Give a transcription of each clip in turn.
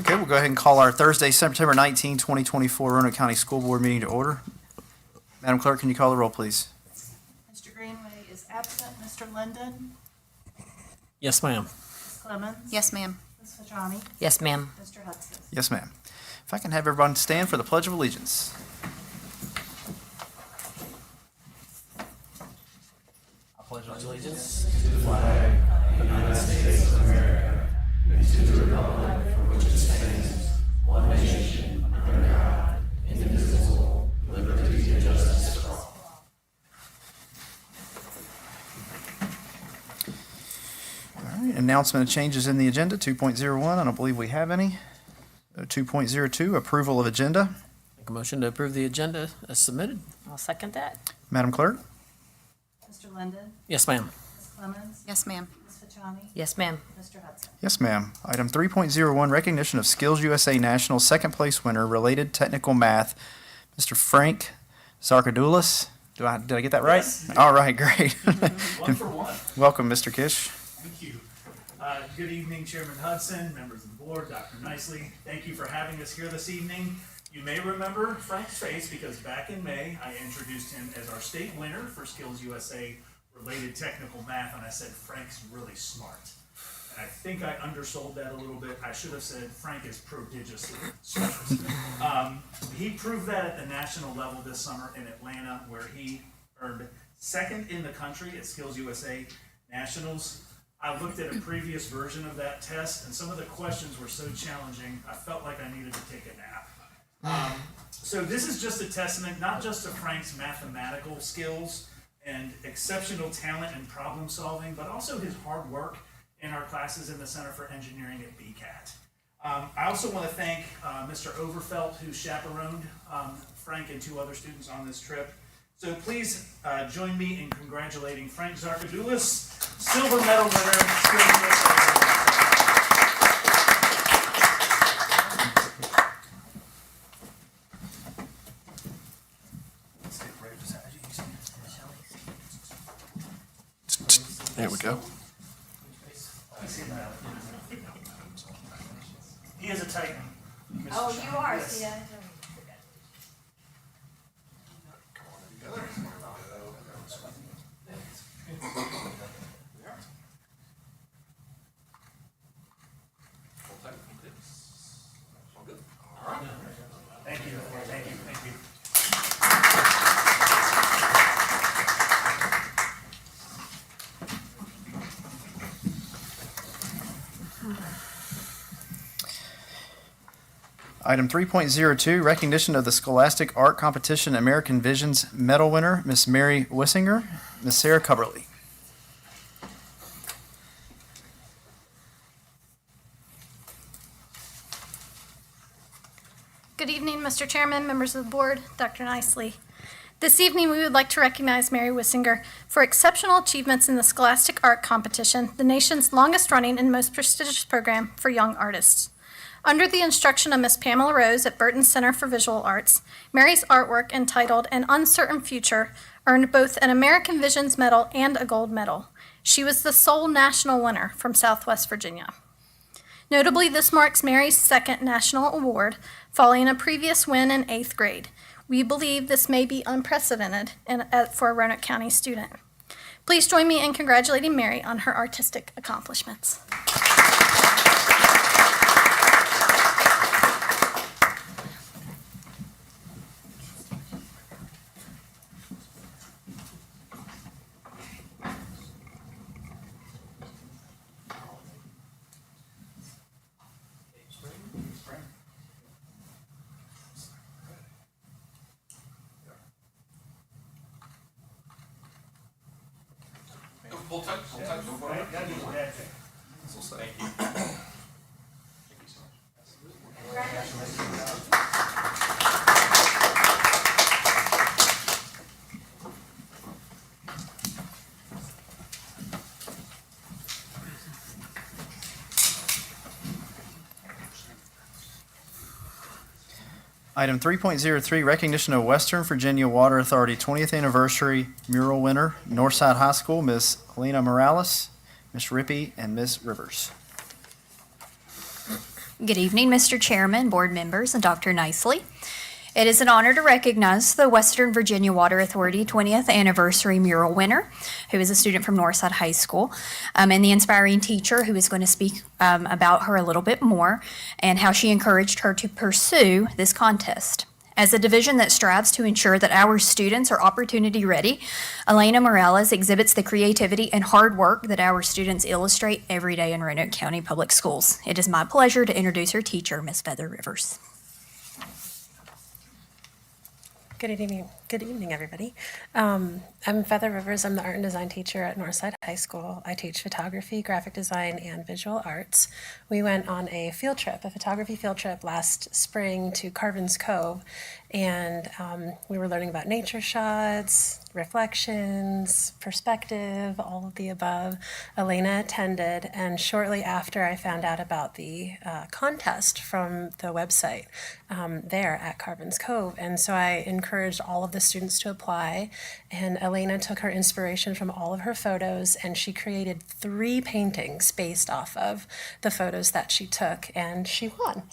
Okay, we'll go ahead and call our Thursday, September 19, 2024 Roanoke County School Board meeting to order. Madam Clerk, can you call the roll, please? Mr. Greenway is absent. Mr. Linden? Yes, ma'am. Ms. Clemens? Yes, ma'am. Ms. Fajani? Yes, ma'am. Mr. Hudson? Yes, ma'am. If I can have everyone stand for the Pledge of Allegiance. I pledge allegiance to the flag of the United States of America and to the republic for which it stands, one nation, under God, indivisible, with liberty and justice for all. All right, announcement of changes in the agenda, 2.01. I don't believe we have any. 2.02, approval of agenda. Make a motion to approve the agenda as submitted. I'll second that. Madam Clerk? Mr. Linden? Yes, ma'am. Ms. Clemens? Yes, ma'am. Ms. Fajani? Yes, ma'am. Mr. Hudson? Yes, ma'am. Item 3.01, recognition of Skills USA National second place winner, related technical math, Mr. Frank Zarkadoulis. Did I get that right? Yes. All right, great. One for one. Welcome, Mr. Kish. Thank you. Good evening, Chairman Hudson, members of the board, Dr. Nicely. Thank you for having us here this evening. You may remember Frank's face because back in May, I introduced him as our state winner for Skills USA related technical math, and I said, Frank's really smart. And I think I undersold that a little bit. I should have said Frank is prodigiously smart. He proved that at the national level this summer in Atlanta, where he earned second in the country at Skills USA Nationals. I looked at a previous version of that test, and some of the questions were so challenging, I felt like I needed to take a nap. So this is just a testament, not just to Frank's mathematical skills and exceptional talent and problem solving, but also his hard work in our classes in the Center for Engineering at BCAT. I also want to thank Mr. Overfelt, who chaperoned Frank and two other students on this trip. So please join me in congratulating Frank Zarkadoulis, silver medal winner. There we go. He is a titan. Oh, you are, yeah. Thank you, thank you, thank you. Item 3.02, recognition of the Scholastic Art Competition American Visions Medal winner, Miss Mary Wissinger, Miss Sarah Coverly. Good evening, Mr. Chairman, members of the board, Dr. Nicely. This evening, we would like to recognize Mary Wissinger for exceptional achievements in the Scholastic Art Competition, the nation's longest-running and most prestigious program for young artists. Under the instruction of Miss Pamela Rose at Burton Center for Visual Arts, Mary's artwork entitled An Uncertain Future earned both an American Visions Medal and a gold medal. She was the sole national winner from Southwest Virginia. Notably, this marks Mary's second national award, following a previous win in 8th grade. We believe this may be unprecedented for a Roanoke County student. Please join me in congratulating Mary on her artistic accomplishments. Hold tight, hold tight, don't go Right, gotta use that thing. Thank you. Item 3.03, recognition of Western Virginia Water Authority 20th Anniversary Mural winner, Northside High School, Ms. Helena Morales, Ms. Rippey, and Ms. Rivers. Good evening, Mr. Chairman, board members, and Dr. Nicely. It is an honor to recognize the Western Virginia Water Authority 20th Anniversary Mural winner, who is a student from Northside High School, and the inspiring teacher who is going to speak about her a little bit more and how she encouraged her to pursue this contest. As a division that strives to ensure that our students are opportunity ready, Elena Morales exhibits the creativity and hard work that our students illustrate every day in Roanoke County Public Schools. It is my pleasure to introduce her teacher, Ms. Feather Rivers. Good evening, everybody. I'm Feather Rivers. I'm the art and design teacher at Northside High School. I teach photography, graphic design, and visual arts. We went on a photography field trip last spring to Carvin's Cove, and we were learning about nature shots, reflections, perspective, all of the above. Elena attended, and shortly after I found out about the contest from the website there at Carvin's Cove, and so I encouraged all of the students to apply, and Elena took her inspiration from all of her photos, and she created 3 paintings based off of the photos that she took, and she won.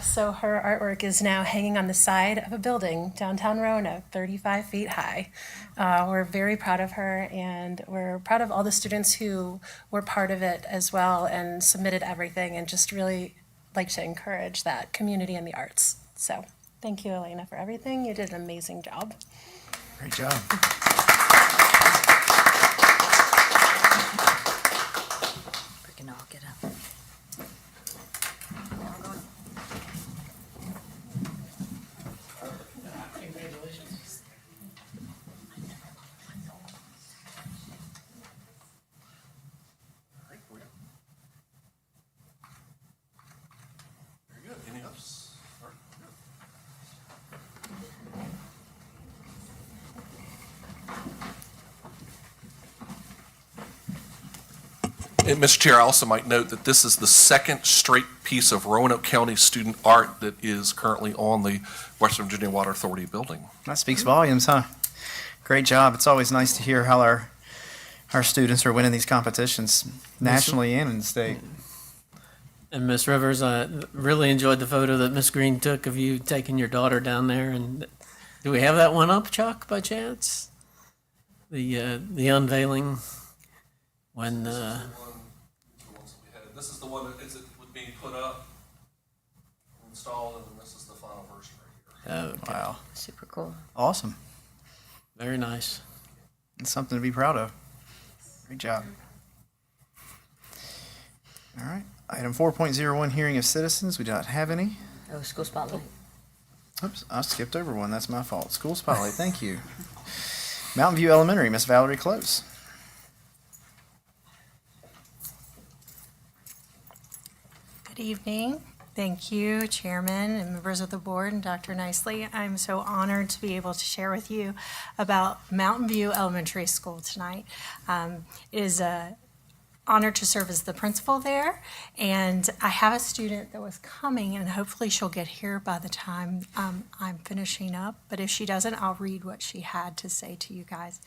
So her artwork is now hanging on the side of a building downtown Roanoke, 35 feet high. We're very proud of her, and we're proud of all the students who were part of it as well and submitted everything, and just really like to encourage that community in the arts. So thank you, Elena, for everything. You did an amazing job. Great job. Freaking all get up. Very good. Anything else? All right, good. And Mr. Chair, I also might note that this is the second straight piece of Roanoke County student art that is currently on the Western Virginia Water Authority building. That speaks volumes, huh? Great job. It's always nice to hear how our students are winning these competitions nationally and in the state. And Miss Rivers, I really enjoyed the photo that Miss Green took of you taking your daughter down there. And do we have that one up, Chuck, by chance? The unveiling when. This is the one that is being put up, installed, and then this is the final version right here. Okay. Wow. Super cool. Awesome. Very nice. It's something to be proud of. Great job. All right. Item 4.01, hearing of citizens. We do not have any. Oh, school spotlight. Oops, I skipped over one. That's my fault. School spotlight. Thank you. Mountain View Elementary, Miss Valerie Close. Good evening. Thank you, Chairman and members of the board and Dr. Nicely. I'm so honored to be able to share with you about Mountain View Elementary School tonight. It is an honor to serve as the principal there, and I have a student that was coming, and hopefully she'll get here by the time I'm finishing up, but if she doesn't, I'll read what she had to say to you guys.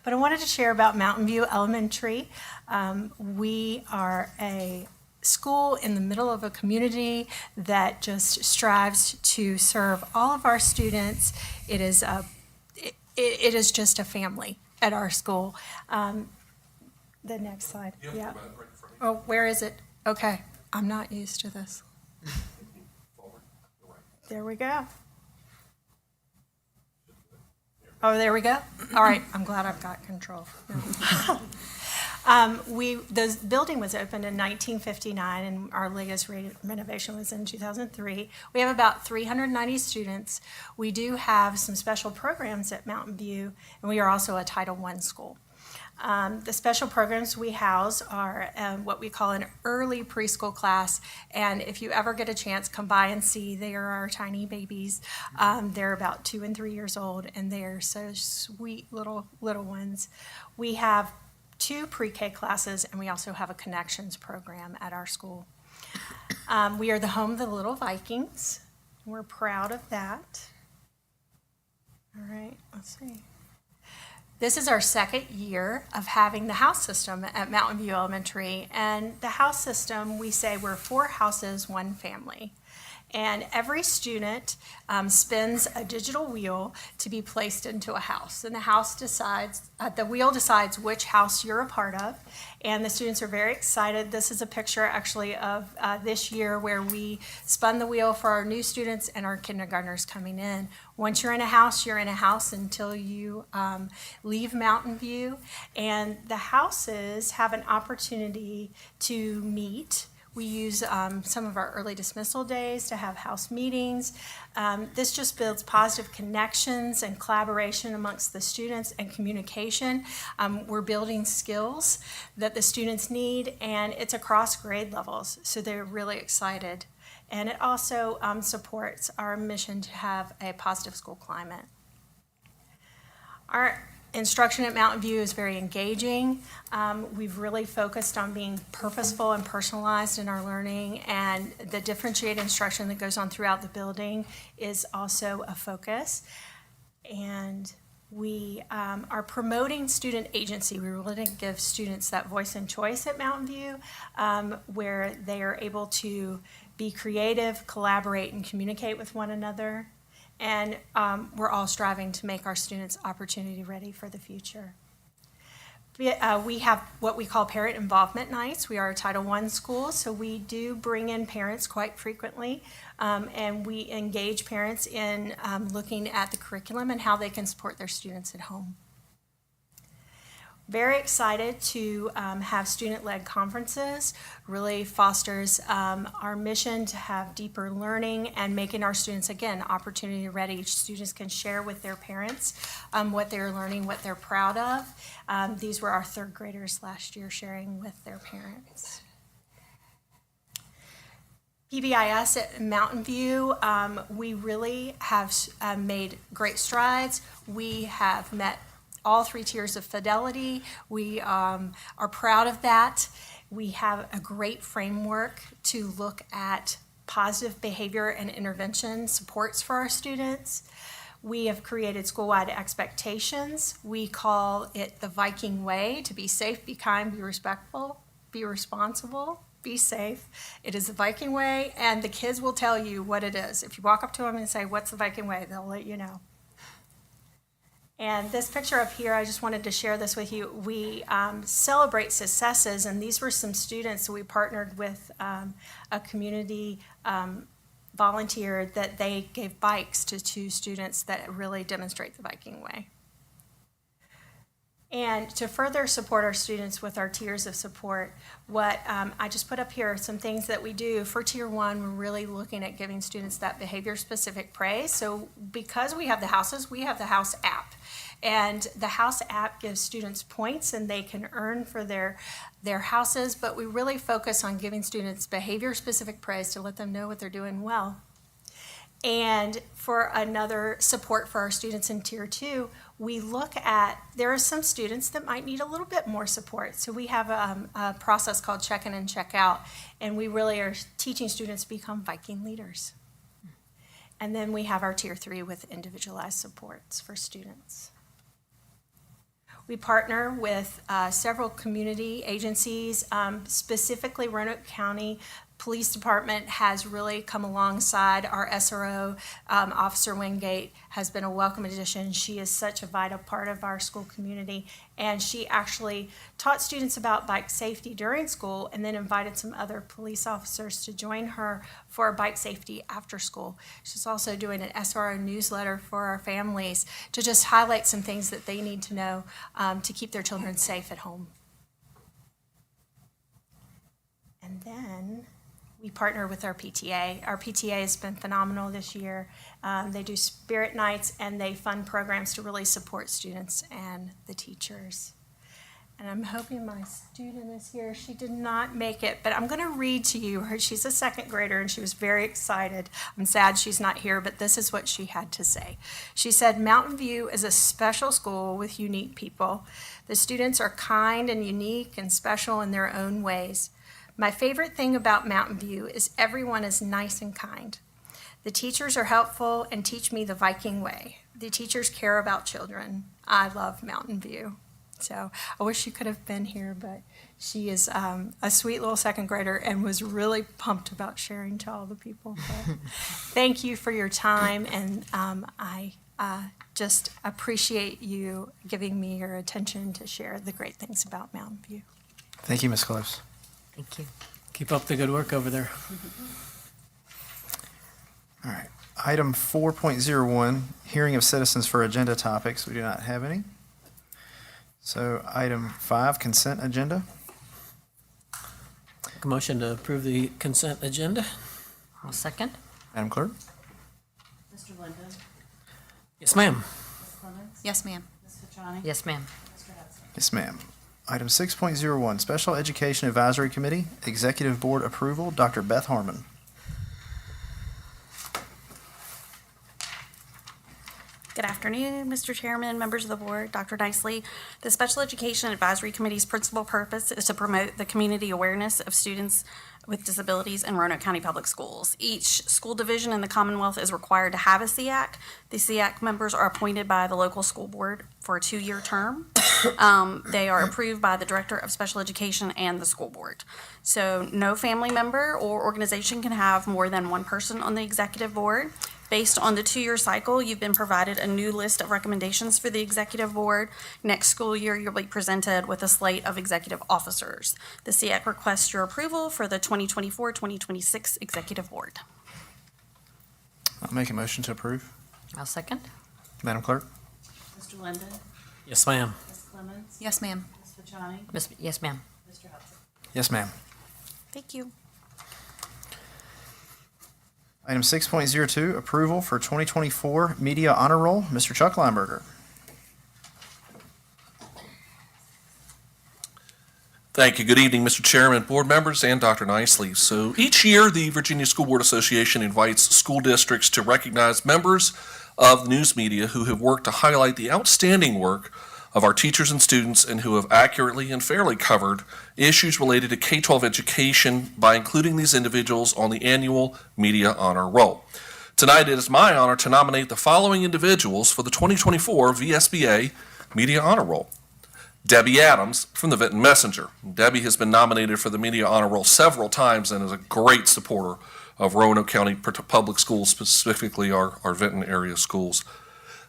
But I wanted to share about Mountain View Elementary. We are a school in the middle of a community that just strives to serve all of our students. It is just a family at our school. The next slide. Yeah. Oh, where is it? Okay. I'm not used to this. There we go. Oh, there we go. All right. I'm glad I've got control. No. The building was opened in 1959, and our latest renovation was in 2003. We have about 390 students. We do have some special programs at Mountain View, and we are also a Title I school. The special programs we house are what we call an early preschool class, and if you ever get a chance, come by and see. They are our tiny babies. They're about 2 and 3 years old, and they are so sweet little ones. We have 2 pre-K classes, and we also have a connections program at our school. We are the home of the Little Vikings. We're proud of that. All right, let's see. This is our second year of having the house system at Mountain View Elementary. And the house system, we say we're 4 houses, 1 family. And every student spins a digital wheel to be placed into a house. And the wheel decides which house you're a part of. And the students are very excited. This is a picture actually of this year where we spun the wheel for our new students and our kindergartners coming in. Once you're in a house, you're in a house until you leave Mountain View. And the houses have an opportunity to meet. We use some of our early dismissal days to have house meetings. This just builds positive connections and collaboration amongst the students and communication. We're building skills that the students need, and it's across grade levels, so they're really excited. And it also supports our mission to have a positive school climate. Our instruction at Mountain View is very engaging. We've really focused on being purposeful and personalized in our learning, and the differentiated instruction that goes on throughout the building is also a focus. And we are promoting student agency. We really didn't give students that voice and choice at Mountain View, where they are able to be creative, collaborate, and communicate with one another. And we're all striving to make our students opportunity ready for the future. We have what we call parent involvement nights. We are a Title I school, so we do bring in parents quite frequently, and we engage parents in looking at the curriculum and how they can support their students at home. Very excited to have student-led conferences. Really fosters our mission to have deeper learning and making our students, again, opportunity ready. Students can share with their parents what they're learning, what they're proud of. These were our 3rd graders last year sharing with their parents. PBIS at Mountain View, we really have made great strides. We have met all 3 tiers of fidelity. We are proud of that. We have a great framework to look at positive behavior and intervention supports for our students. We have created school-wide expectations. We call it the Viking way: to be safe, be kind, be respectful, be responsible, be safe. It is the Viking way, and the kids will tell you what it is. If you walk up to them and say, "What's the Viking way?" they'll let you know. And this picture up here, I just wanted to share this with you. We celebrate successes, and these were some students. We partnered with a community volunteer that they gave bikes to 2 students that really demonstrate the Viking way. And to further support our students with our tiers of support, what I just put up here are some things that we do. For Tier 1, we're really looking at giving students that behavior-specific praise. So because we have the houses, we have the house app. And the house app gives students points, and they can earn for their houses, but we really focus on giving students behavior-specific praise to let them know what they're doing well. And for another support for our students in Tier 2, we look at, there are some students that might need a little bit more support. So we have a process called check-in and check-out, and we really are teaching students to become Viking leaders. And then we have our Tier 3 with individualized supports for students. We partner with several community agencies, specifically Roanoke County Police Department has really come alongside. Our SRO, Officer Wingate, has been a welcome addition. She is such a vital part of our school community, and she actually taught students about bike safety during school and then invited some other police officers to join her for bike safety after school. She's also doing an SRO newsletter for our families to just highlight some things that they need to know to keep their children safe at home. And then we partner with our PTA. Our PTA has been phenomenal this year. They do spirit nights, and they fund programs to really support students and the teachers. And I'm hoping my student is here. She did not make it, but I'm going to read to you her. She's a 2nd grader, and she was very excited. I'm sad she's not here, but this is what she had to say. She said, "Mountain View is a special school with unique people. The students are kind and unique and special in their own ways. My favorite thing about Mountain View is everyone is nice and kind. The teachers are helpful and teach me the Viking way. The teachers care about children. I love Mountain View. So I wish she could have been here, but she is a sweet little second grader and was really pumped about sharing to all the people. But thank you for your time, and I just appreciate you giving me your attention to share the great things about Mountain View. Thank you, Ms. Close. Thank you. Keep up the good work over there. All right. Item 4.01, hearing of citizens for agenda topics. We do not have any. So item 5, consent agenda. Make a motion to approve the consent agenda. I'll second. Madam Clerk? Mr. Linden? Yes, ma'am. Ms. Clements? Yes, ma'am. Ms. Fachani? Yes, ma'am. Mr. Hudson? Yes, ma'am. Item 6.01, Special Education Advisory Committee, Executive Board Approval, Dr. Beth Harmon. Good afternoon, Mr. Chairman, members of the board, Dr. Nicely. The Special Education Advisory Committee's principal purpose is to promote the community awareness of students with disabilities in Roanoke County Public Schools. Each school division in the Commonwealth is required to have a SEAC. The SEAC members are appointed by the local school board for a 2-year term. They are approved by the Director of Special Education and the school board. So no family member or organization can have more than one person on the executive board. Based on the 2-year cycle, you've been provided a new list of recommendations for the executive board. Next school year, you'll be presented with a slate of executive officers. The SEAC requests your approval for the 2024-2026 executive board. I'll make a motion to approve. I'll second. Madam Clerk? Mr. Linden? Yes, ma'am. Ms. Clements? Yes, ma'am. Ms. Fachani? Yes, ma'am. Mr. Hudson? Yes, ma'am. Thank you. Item 6.02, approval for 2024 Media Honor Roll, Mr. Chuck Lineberger. Thank you. Good evening, Mr. Chairman, board members, and Dr. Nicely. So each year, the Virginia School Board Association invites school districts to recognize members of the news media who have worked to highlight the outstanding work of our teachers and students and who have accurately and fairly covered issues related to K-12 education by including these individuals on the annual Media Honor Roll. Tonight, it is my honor to nominate the following individuals for the 2024 VSBA Media Honor Roll. Debbie Adams from the Vinton Messenger. Debbie has been nominated for the Media Honor Roll several times and is a great supporter of Roanoke County Public Schools, specifically our Vinton area schools.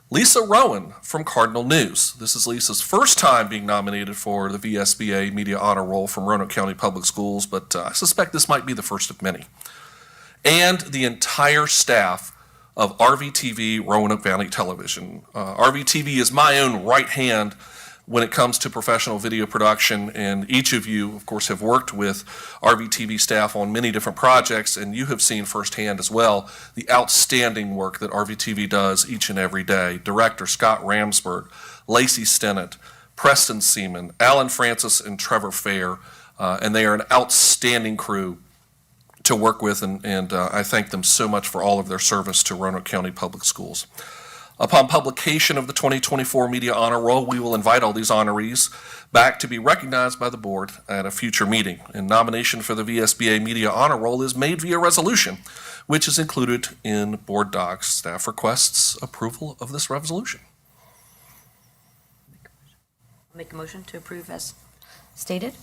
Lisa Rowan from Cardinal News. This is Lisa's first time being nominated for the VSBA Media Honor Roll from Roanoke County Public Schools, but I suspect this might be the first of many. And the entire staff of RVTV Roanoke Valley Television. RVTV is my own right hand when it comes to professional video production, and each of you, of course, have worked with RVTV staff on many different projects, and you have seen firsthand as well the outstanding work that RVTV does each and every day. Director Scott Ramsberg, Lacey Stennett, Preston Seaman, Alan Francis, and Trevor Fair, and they are an outstanding crew to work with, and I thank them so much for all of their service to Roanoke County Public Schools. Upon publication of the 2024 Media Honor Roll, we will invite all these honorees back to be recognized by the board at a future meeting. And nomination for the VSBA Media Honor Roll is made via resolution, which is included in board docs. Staff requests approval of this resolution. Make a motion to approve as stated.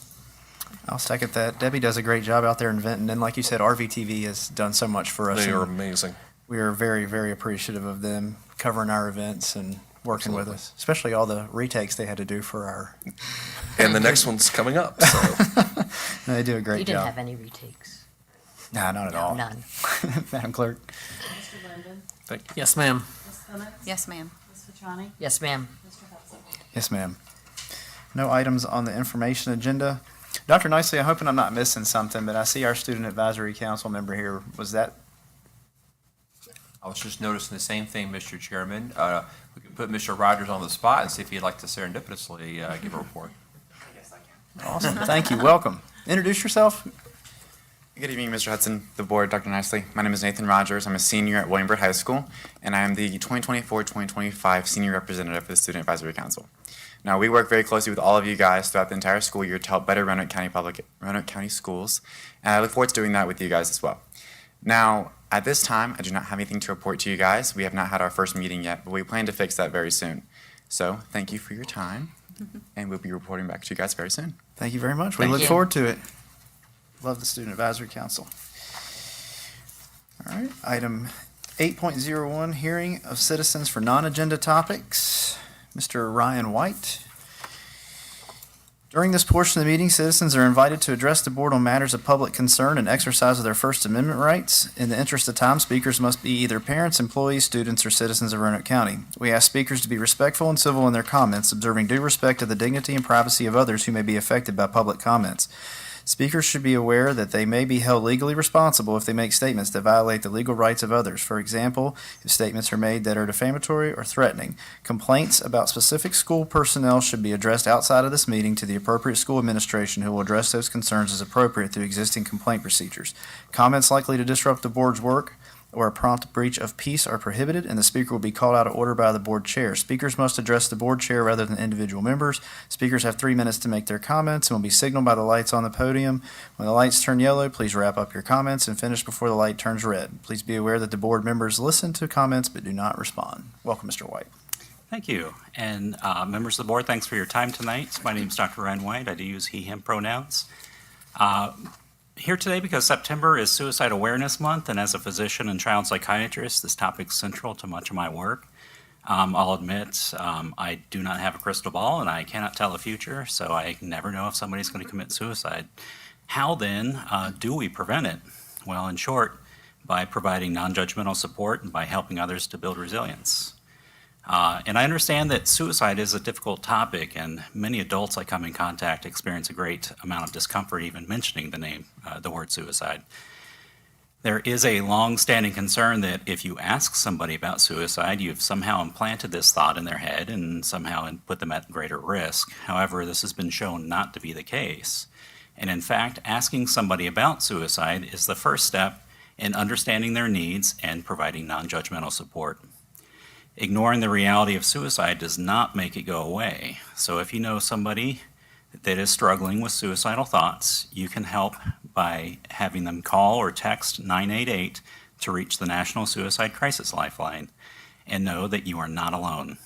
I'll second that. Debbie does a great job out there in Vinton, and like you said, RVTV has done so much for us. They are and amazing. We are very, very appreciative of them covering our events and working with us, especially all the retakes they had to do for our. And the next one's coming up, so. They do a great You didn't job. have any retakes. Nah, not at all. None. Madam Clerk? Mr. Linden? Thank you. Yes, ma'am. Ms. Clements? Yes, ma'am. Ms. Fachani? Yes, ma'am. Mr. Hudson? Yes, ma'am. No items on the information agenda. Dr. Nicely, I'm hoping I'm not missing something, but I see our Student Advisory Council member here. Was that? I was just noticing the same thing, Mr. Chairman. We could put Mr. Rogers on the spot and see if he'd like to serendipitously give a report. Awesome. Thank you. Welcome. Introduce yourself. Good evening, Mr. Hudson, the board, Dr. Nicely. My name is Nathan Rogers. I'm a senior at William Byrd High School, and I am the 2024-2025 senior representative for the Student Advisory Council. Now, we work very closely with all of you guys throughout the entire school year to help better Roanoke County Schools, and I look forward to doing that with you guys as well. Now, At this time, I do not have anything to report to you guys. We have not had our first meeting yet, but we plan to fix that very soon. So thank you for your time, and we'll be reporting back to you guys very soon. Thank you very much. We Thank look you. forward to it. Love the Student Advisory Council. All right, item 8.01, hearing of citizens for non-agenda topics. Mr. Ryan White. During this portion of the meeting, citizens are invited to address the board on matters of public concern and exercise of their First Amendment rights. In the interest of time, speakers must be either parents, employees, students, or citizens of Roanoke County. We ask speakers to be respectful and civil in their comments, observing due respect to the dignity and privacy of others who may be affected by public comments. Speakers should be aware that they may be held legally responsible if they make statements that violate the legal rights of others. For example, if statements are made that are defamatory or threatening. Complaints about specific school personnel should be addressed outside of this meeting to the appropriate school administration, who will address those concerns as appropriate through existing complaint procedures. Comments likely to disrupt the board's work or a prompt breach of peace are prohibited, and the speaker will be called out of order by the board chair. Speakers must address the board chair rather than individual members. Speakers have 3 minutes to make their comments and will be signaled by the lights on the podium. When the lights turn yellow, please wrap up your comments and finish before the light turns red. Please be aware that the board members listen to comments but do not respond. Welcome, Mr. White. Thank you. And members of the board, thanks for your time tonight. My name is Dr. Ryan White. I do use he, him pronouns. Here today because September is Suicide Awareness Month, and as a physician and child psychiatrist, this topic is central to much of my work. I'll admit I do not have a crystal ball and I cannot tell the future, so I never know if somebody's going to commit suicide. How then do we prevent it? Well, in short, by providing non-judgmental support and by helping others to build resilience. And I understand that suicide is a difficult topic, and many adults I come in contact experience a great amount of discomfort even mentioning the word suicide. There is a long-standing concern that if you ask somebody about suicide, you've somehow implanted this thought in their head and somehow put them at greater risk. However, this has been shown not to be the case. And in fact, asking somebody about suicide is the first step in understanding their needs and providing non-judgmental support. Ignoring the reality of suicide does not make it go away. So if you know somebody that is struggling with suicidal thoughts, you can help by having them call or text 988 to reach the National Suicide Crisis Lifeline and know that you are not alone.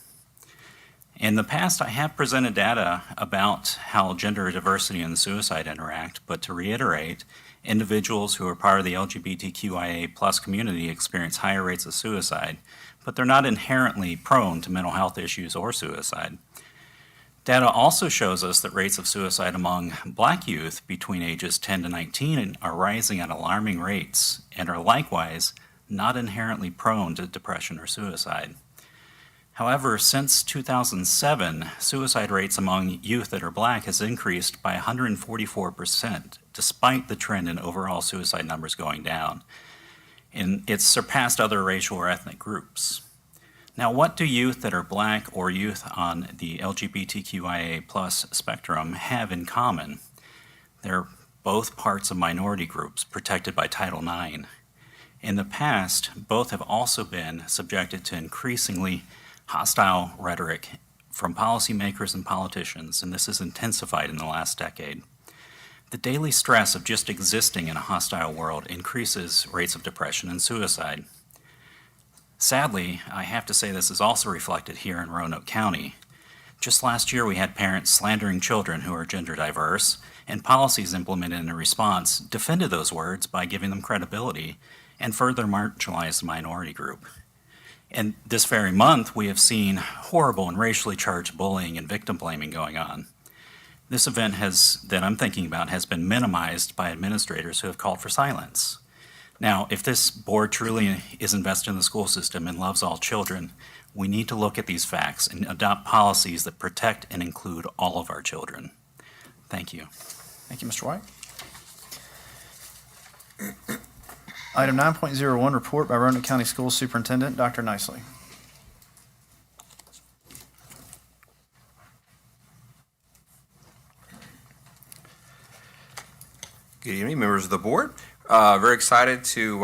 In the past, I have presented data about how gender diversity and suicide interact, but to reiterate, individuals who are part of the LGBTQIA+ community experience higher rates of suicide, but they're not inherently prone to mental health issues or suicide. Data also shows us that rates of suicide among Black youth between ages 10 to 19 are rising at alarming rates and are likewise not inherently prone to depression or suicide. However, since 2007, suicide rates among youth that are Black has increased by 144%, despite the trend in overall suicide numbers going down. And it's surpassed other racial or ethnic groups. Now, what do youth that are Black or youth on the LGBTQIA+ spectrum have in common? They're both parts of minority groups protected by Title IX. In the past, both have also been subjected to increasingly hostile rhetoric from policymakers and politicians, and this has intensified in the last decade. The daily stress of just existing in a hostile world increases rates of depression and suicide. Sadly, I have to say this is also reflected here in Roanoke County. Just last year, we had parents slandering children who are gender diverse, and policies implemented in response defended those words by giving them credibility and further marginalized the minority group. And this very month, we have seen horrible and racially charged bullying and victim blaming going on. This event that I'm thinking about has been minimized by administrators who have called for silence. Now, if this board truly is invested in the school system and loves all children, we need to look at these facts and adopt policies that protect and include all of our children. Thank you. Thank you, Mr. White. Item 9.01, report by Roanoke County Schools Superintendent, Dr. Nicely. Good evening, members of the board. Very excited to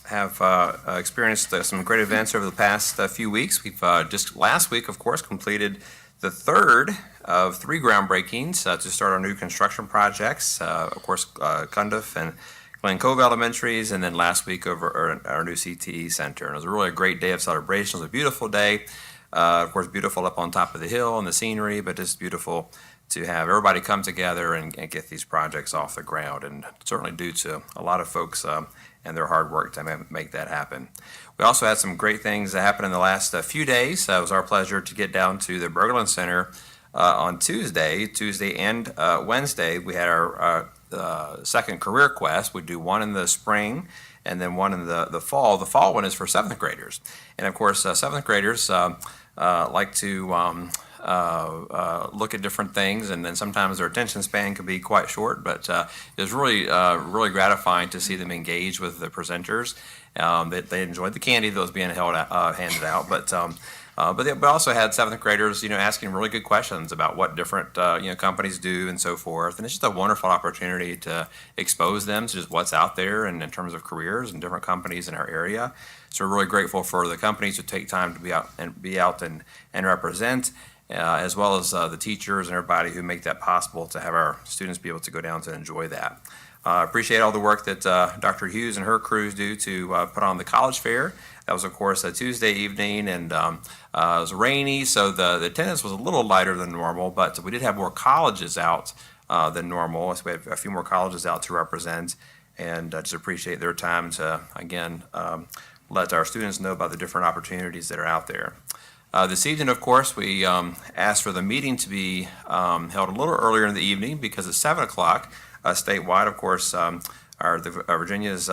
have experienced some great events over the past few weeks. We've just last week, of course, completed the third of 3 groundbreakings to start our new construction projects. Of course, Cundiff and Glen Cove Elementaries, and then last week over at our new CTE Center. And it was really a great day of celebration. It was a beautiful day. Of course, beautiful up on top of the hill and the scenery, but just beautiful to have everybody come together and get these projects off the ground, and certainly due to a lot of folks and their hard work to make that happen. We also had some great things that happened in the last few days. It was our pleasure to get down to the Berglund Center on Tuesday and Wednesday. We had our second Career Quest. We do one in the spring and then one in the fall. The fall one is for seventh graders. And of course, seventh graders like to look at different things, and then sometimes their attention span can be quite short, but it was really gratifying to see them engage with the presenters. They enjoyed the candy that was being handed out, but they also had seventh graders, asking really good questions about what different companies do and so forth. And it's just a wonderful opportunity to expose them to just what's out there and in terms of careers and different companies in our area. So we're really grateful for the companies who take time to be out and represent, as well as the teachers and everybody who make that possible to have our students be able to go down to enjoy that. Appreciate all the work that Dr. Hughes and her crews do to put on the college fair. That was, of course, a Tuesday evening, and it was rainy, so the attendance was a little lighter than normal, but we did have more colleges out than normal. So we had a few more colleges out to represent, and just appreciate their time to, again, let our students know about the different opportunities that are out there. This evening, of course, we asked for the meeting to be held a little earlier in the evening because at 7 o'clock, statewide, of course, Virginia's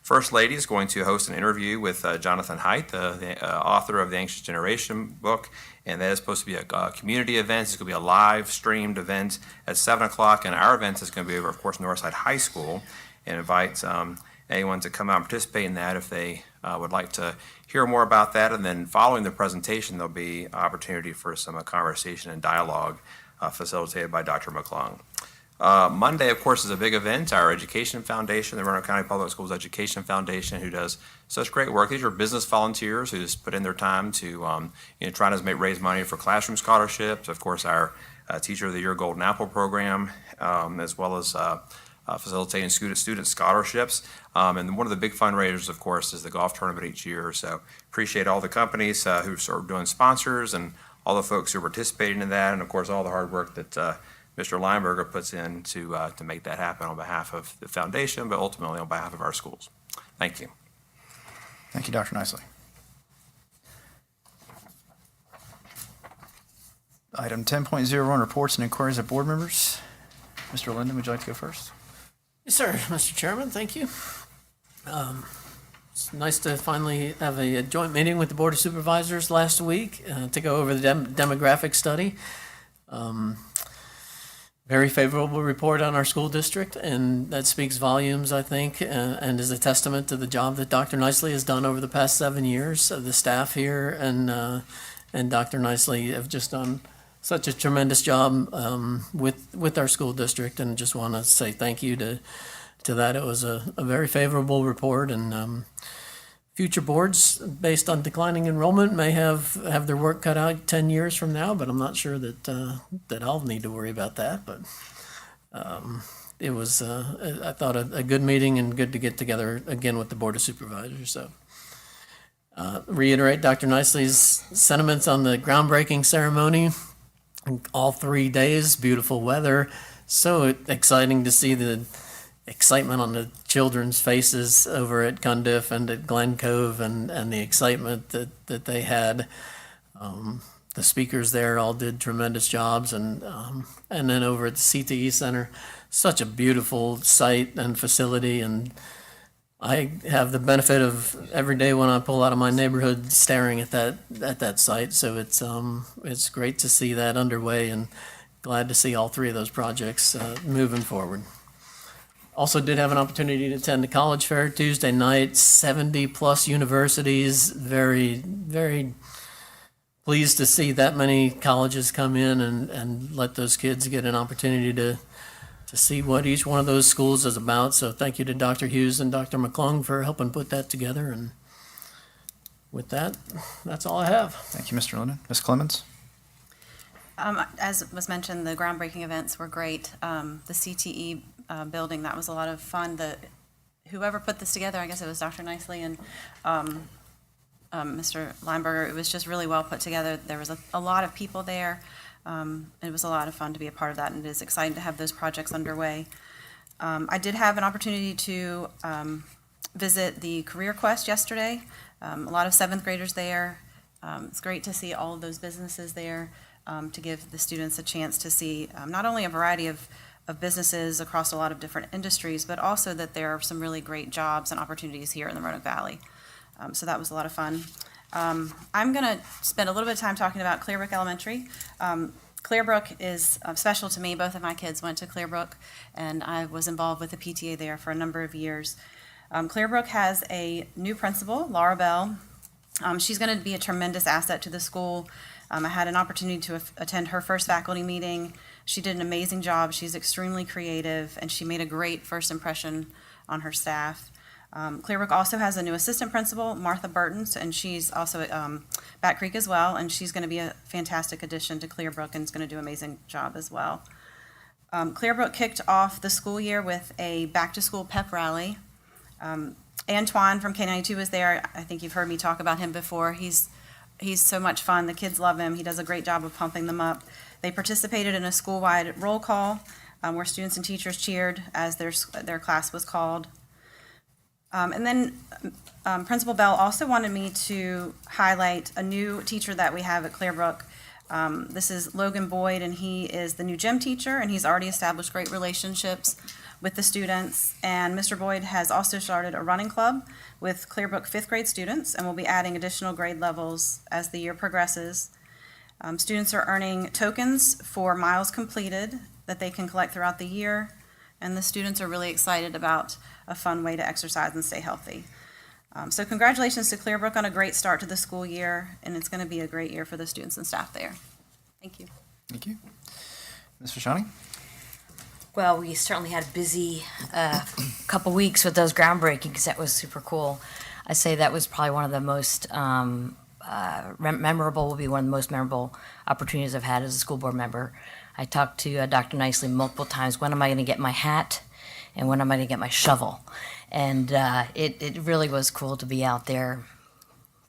First Lady is going to host an interview with Jonathan Haidt, the author of the Anxious Generation book, and that is supposed to be a community event. It's going to be a live streamed event at 7 o'clock, and our event is going to be over, of course, Northside High School, and invite anyone to come out and participate in that if they would like to hear more about that. And then following the presentation, there'll be opportunity for some conversation and dialogue facilitated by Dr. McClung. Monday, of course, is a big event. Our Education Foundation, the Roanoke County Public Schools Education Foundation, who does such great work. These are business volunteers who just put in their time to try to raise money for classroom scholarships. Of course, our Teacher of the Year Golden Apple program, as well as facilitating student scholarships. And one of the big fundraisers, of course, is the golf tournament each year. So appreciate all the companies who are doing sponsors and all the folks who are participating in that, and of course all the hard work that Mr. Lineberger puts in to make that happen on behalf of the foundation, but ultimately on behalf of our schools. Thank you. Thank you, Dr. Nicely. Item 10.01, reports and inquiries of board members. Mr. Linden, would you like to go first? Yes, sir, Mr. Chairman, thank you. It's nice to finally have a joint meeting with the Board of Supervisors last week to go over the demographic study. Very favorable report on our school district, and that speaks volumes, I think, and is a testament to the job that Dr. Nicely has done over the past 7 years. The staff here and Dr. Nicely have just done such a tremendous job with our school district, and just want to say thank you to that. It was a very favorable report, and future boards, based on declining enrollment, may have their work cut out 10 years from now, but I'm not sure that I'll need to worry about that. But it was, I thought, a good meeting, and good to get together again with the Board of Supervisors. So reiterate Dr. Nicely's sentiments on the groundbreaking ceremony. All 3 days, beautiful weather. So exciting to see the excitement on the children's faces over at Cundiff and at Glen Cove, and the excitement that they had. The speakers there all did tremendous jobs, and then over at the CTE Center, such a beautiful site and facility, and I have the benefit of every day when I pull out of my neighborhood staring at that site. So it's great to see that underway, and glad to see all 3 of those projects moving forward. Also did have an opportunity to attend the college fair Tuesday night, 70 plus universities. Very, very pleased to see that many colleges come in and let those kids get an opportunity to see what each one of those schools is about. So thank you to Dr. Hughes and Dr. McClung for helping put that together. And with that, that's all I have. Thank you, Mr. Linden. Ms. Clemens? As was mentioned, the groundbreaking events were great. The CTE building, that was a lot of fun. The whoever put this together, I guess it was Dr. Nicely and Mr. Lineberger, it was just really well put together. There was a lot of people there. It was a lot of fun to be a part of that, and it is exciting to have those projects underway. I did have an opportunity to visit the Career Quest yesterday. A lot of seventh graders there. It's great to see all of those businesses there, to give the students a chance to see not only a variety of businesses across a lot of different industries, but also that there are some really great jobs and opportunities here in the Roanoke Valley. So that was a lot of fun. I'm going to spend a little bit of time talking about Clearbrook Elementary. Clearbrook is special to me. Both of my kids went to Clearbrook, and I was involved with the PTA there for a number of years. Clearbrook has a new principal, Laura Bell. She's going to be a tremendous asset to the school. I had an opportunity to attend her first faculty meeting. She did an amazing job. She's extremely creative, and she made a great first impression on her staff. Clearbrook also has a new assistant principal, Martha Burtons, and she's also at Bat Creek as well, and she's going to be a fantastic addition to Clearbrook and is going to do an amazing job as well. Clearbrook kicked off the school year with a back-to-school pep rally. Antoine from K92 was there. I think you've heard me talk about him before. He's so much fun. The kids love him. He does a great job of pumping them up. They participated in a school-wide roll call where students and teachers cheered as their class was called. And then Principal Bell also wanted me to highlight a new teacher that we have at Clearbrook. This is Logan Boyd, and he is the new gym teacher, and he's already established great relationships with the students. And Mr. Boyd has also started a running club with Clearbrook fifth grade students, and will be adding additional grade levels as the year progresses. Students are earning tokens for miles completed that they can collect throughout the year, and the students are really excited about a fun way to exercise and stay healthy. So congratulations to Clearbrook on a great start to the school year, and it's going to be a great year for the students and staff there. Thank you. Thank you. Mr. Shawnee? Well, we certainly had a busy couple weeks with those groundbreakings. That was super cool. I say that was probably one of the most memorable, will be one of the most memorable opportunities I've had as a school board member. I talked to Dr. Nicely multiple times, when am I going to get my hat and when am I going to get my shovel? And it really was cool to be out there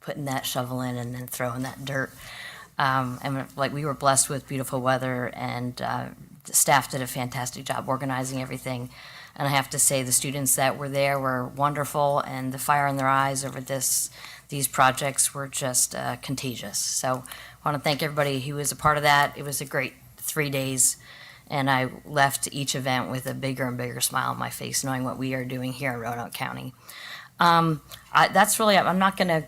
putting that shovel in and then throwing that dirt. And like, we were blessed with beautiful weather, and the staff did a fantastic job organizing everything. And I have to say, the students that were there were wonderful, and the fire in their eyes over these projects were just contagious. So I want to thank everybody who was a part of that. It was a great 3 days, and I left each event with a bigger and bigger smile on my face, knowing what we are doing here in Roanoke County. That's really, I'm not going to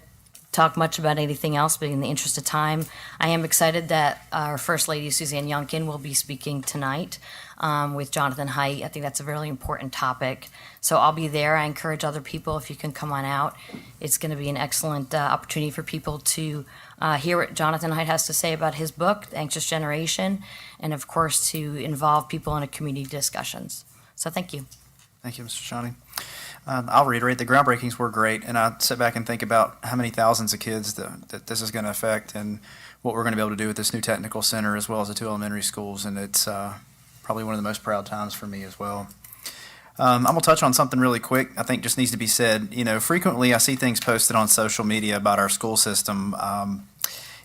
talk much about anything else, but in the interest of time, I am excited that our First Lady, Suzanne Youngkin, will be speaking tonight with Jonathan Haidt. I think that's a really important topic. So I'll be there. I encourage other people, if you can come on out. It's going to be an excellent opportunity for people to hear what Jonathan Haidt has to say about his book, The Anxious Generation, and of course to involve people in a community discussions. So thank you. Thank you, Mr. Shawnee. I'll reiterate, the groundbreakings were great, and I sit back and think about how many thousands of kids that this is going to affect, and what we're going to be able to do with this new technical center as well as the two elementary schools, and it's probably one of the most proud times for me as well. I'm going to touch on something really quick I think just needs to be said. You know, frequently I see things posted on social media about our school system.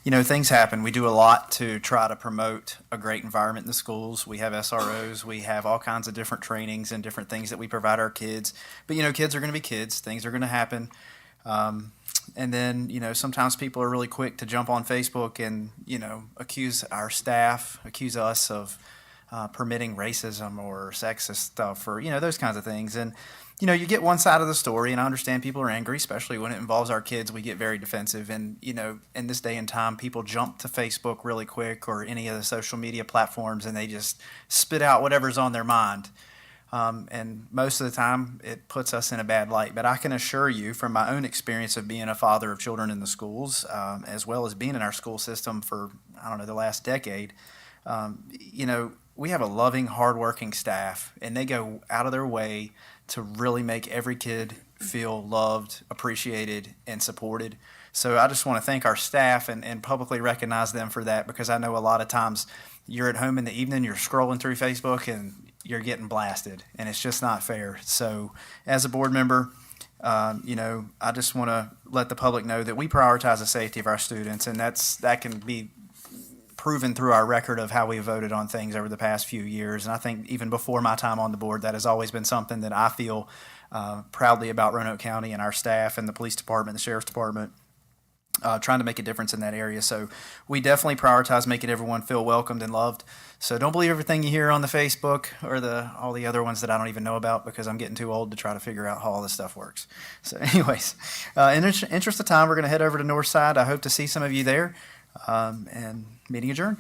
You know, things happen. We do a lot to try to promote a great environment in the schools. We have SROs. We have all kinds of different trainings and different things that we provide our kids. But, you know, kids are going to be kids. Things are going to happen. And then, you know, sometimes people are really quick to jump on Facebook and, you know, accuse our staff, accuse us of permitting racism or sexist stuff or, you know, those kinds of things. And, you know, you get one side of the story, and I understand people are angry, especially when it involves our kids. We get very defensive. And, you know, in this day and time, people jump to Facebook really quick or any of the social media platforms, and they just spit out whatever's on their mind. And most of the time, it puts us in a bad light. But I can assure you, from my own experience of being a father of children in the schools, as well as being in our school system for, I don't know, the last decade, you know, we have a loving, hardworking staff, and they go out of their way to really make every kid feel loved, appreciated, and supported. So I just want to thank our staff and publicly recognize them for that, because I know a lot of times you're at home in the evening, you're scrolling through Facebook, and you're getting blasted, and it's just not fair. So as a board member, I just want to let the public know that we prioritize the safety of our students, and that can be proven through our record of how we voted on things over the past few years. And I think even before my time on the board, that has always been something that I feel proudly about Roanoke County and our staff and the police department, the sheriff's department, trying to make a difference in that area. So we definitely prioritize making everyone feel welcomed and loved. So don't believe everything you hear on the Facebook or all the other ones that I don't even know about, because I'm getting too old to try to figure out how all this stuff works. So anyways, in interest of time, we're going to head over to Northside. I hope to see some of you there, and meeting adjourned.